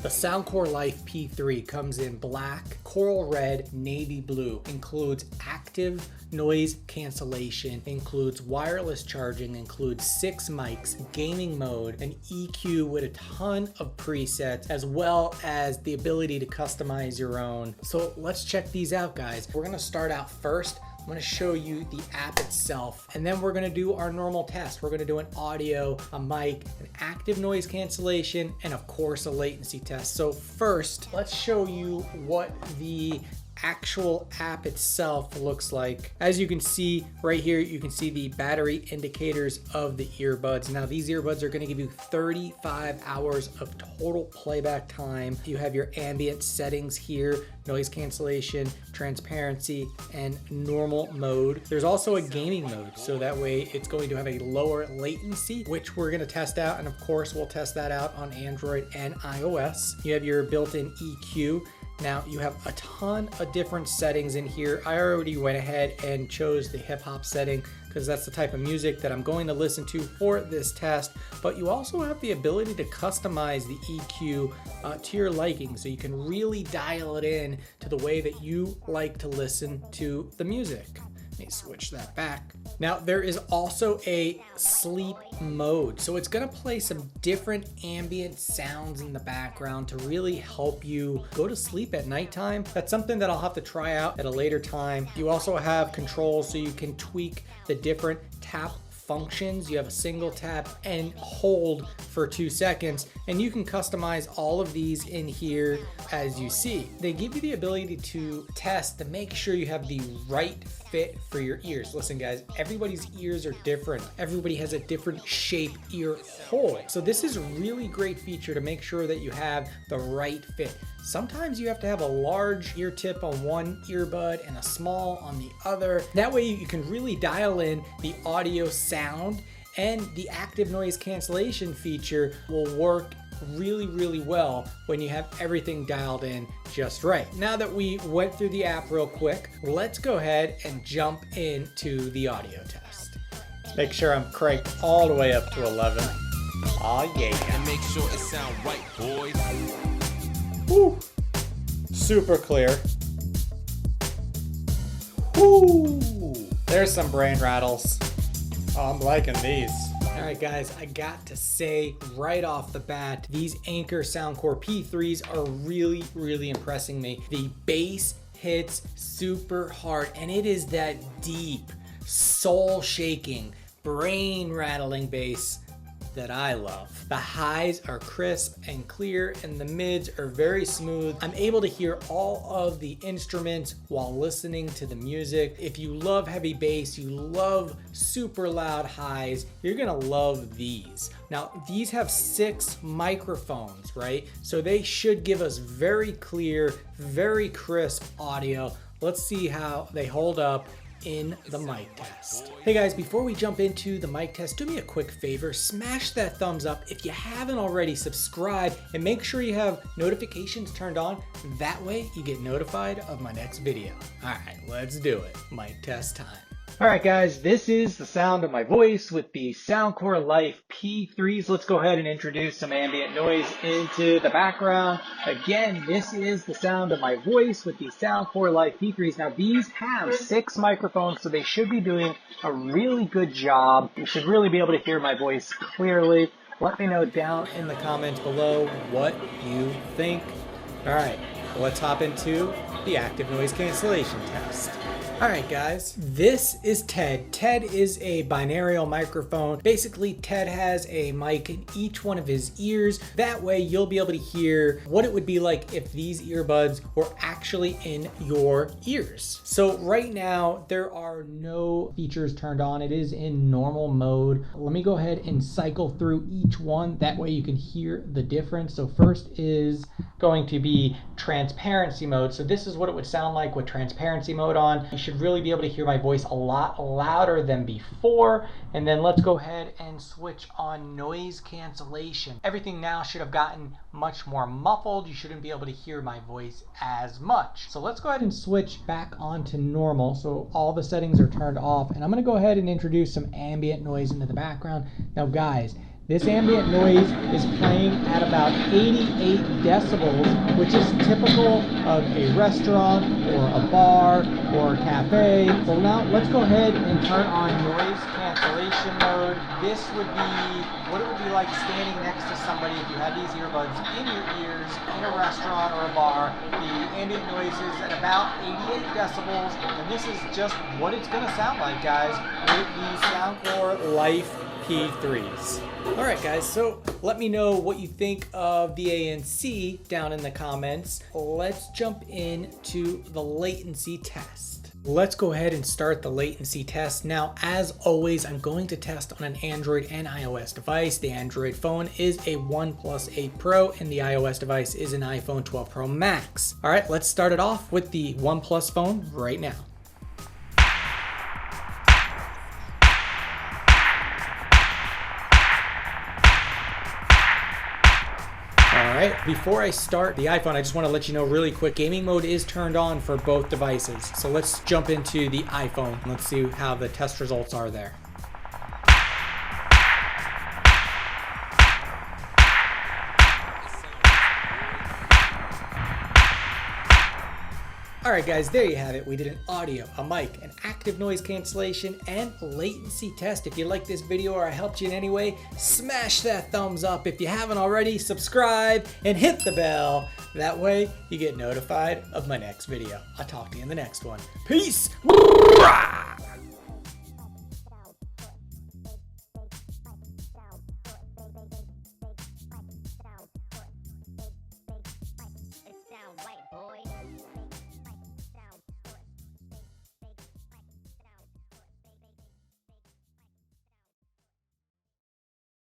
The SoundCore Life P3 comes in black, coral red, navy blue, includes active noise cancellation, includes wireless charging, includes 6 mics, gaming mode, an EQ with a ton of presets, as well as the ability to customize your own. So let's check these out, guys. We're gonna start out first. I'm gonna show you the app itself, and then we're gonna do our normal test. We're gonna do an audio, a mic, an active noise cancellation, and of course a latency test. So first, let's show you what the actual app itself looks like. As you can see right here, you can see the battery indicators of the earbuds. Now these earbuds are going to give you 35 hours of total playback time. You have your ambient settings here, noise cancellation, transparency, and normal mode. There's also a gaming mode, so that way it's going to have a lower latency, which we're going to test out, and of course we'll test that out on Android and iOS. You have your built-in EQ. Now you have a ton of different settings in here. I already went ahead and chose the hip hop setting because that's the type of music that I'm going to listen to for this test. But you also have the ability to customize the EQ to your liking, so you can really dial it in to the way that you like to listen to the music. Let me switch that back. Now there is also a sleep mode. So it's gonna play some different ambient sounds in the background to really help you go to sleep at nighttime. That's something that I'll have to try out at a later time. You also have controls so you can tweak the different tap functions. You have a single tap and hold for 2 seconds, and you can customize all of these in here as you see. They give you the ability to test to make sure you have the right fit for your ears. Listen guys, everybody's ears are different. Everybody has a different shape ear hole. So this is a really great feature to make sure that you have the right fit. Sometimes you have to have a large ear tip on one earbud and a small on the other. That way you can really dial in the audio sound, and the active noise cancellation feature will work really well when you have everything dialed in just right. Now that we went through the app real quick, let's go ahead and jump into the audio test. Make sure I'm cranked all the way up to 11. Oh yeah. And make sure it sound right, boys. Woo. Super clear. Woo. There's some brain rattles. Oh, I'm liking these. All right, guys, I got to say right off the bat, these Anker Soundcore P3s are really impressing me. The bass hits super hard, and it is that deep, soul-shaking, brain-rattling bass that I love. The highs are crisp and clear, and the mids are very smooth. I'm able to hear all of the instruments while listening to the music. If you love heavy bass, you love super loud highs, you're gonna love these. Now, these have 6 microphones, right? So they should give us very clear, very crisp audio. Let's see how they hold up in the mic test. Hey guys, before we jump into the mic test, do me a quick favor, smash that thumbs up. If you haven't already, subscribe, and make sure you have notifications turned on. That way you get notified of my next video. All right, let's do it. Mic test time. All right, guys, this is the sound of my voice with the SoundCore Life P3s. Let's go ahead and introduce some ambient noise into the background. Again, this is the sound of my voice with the SoundCore Life P3s. Now, these have 6 microphones, so they should be doing a really good job. You should really be able to hear my voice clearly. Let me know down in the comments below what you think. All right, let's hop into the active noise cancellation test. All right, guys, this is Ted. Ted is a binaural microphone. Basically, Ted has a mic in each one of his ears. That way, you'll be able to hear what it would be like if these earbuds were actually in your ears. So right now, there are no features turned on. It is in normal mode. Let me go ahead and cycle through each one. That way you can hear the difference. So first is going to be transparency mode. So this is what it would sound like with transparency mode on. You should really be able to hear my voice a lot louder than before. And then let's go ahead and switch on noise cancellation. Everything now should have gotten much more muffled. You shouldn't be able to hear my voice as much. So let's go ahead and switch back onto normal. So all the settings are turned off, and I'm gonna go ahead and introduce some ambient noise into the background. Now guys, This ambient noise is playing at about 88 decibels, which is typical of a restaurant or a bar or a cafe. So now let's go ahead and turn on noise cancellation mode. This would be what it would be like standing next to somebody if you had these earbuds in your ears in a restaurant or a bar. The ambient noise is at about 88 decibels, and this is just what it's going to sound like, guys, with the SoundCore Life P3s. Alright guys, so let me know what you think of the ANC down in the comments. Let's jump into the latency test. Let's go ahead and start the latency test. Now, as always, I'm going to test on an Android and iOS device. The Android phone is a OnePlus 8 Pro and the iOS device is an iPhone 12 Pro Max. Alright, let's start it off with the OnePlus phone right now. Alright, before I start the iPhone, I just want to let you know really quick, gaming mode is turned on for both devices. So let's jump into the iPhone. Let's see how the test results are there. Alright guys, there you have it. We did an audio, a mic, an active noise cancellation, and latency test. If you like this video or I helped you in any way, smash that thumbs up. If you haven't already, subscribe and hit the bell. That way you get notified of my next video. I'll talk to you in the next one. Peace!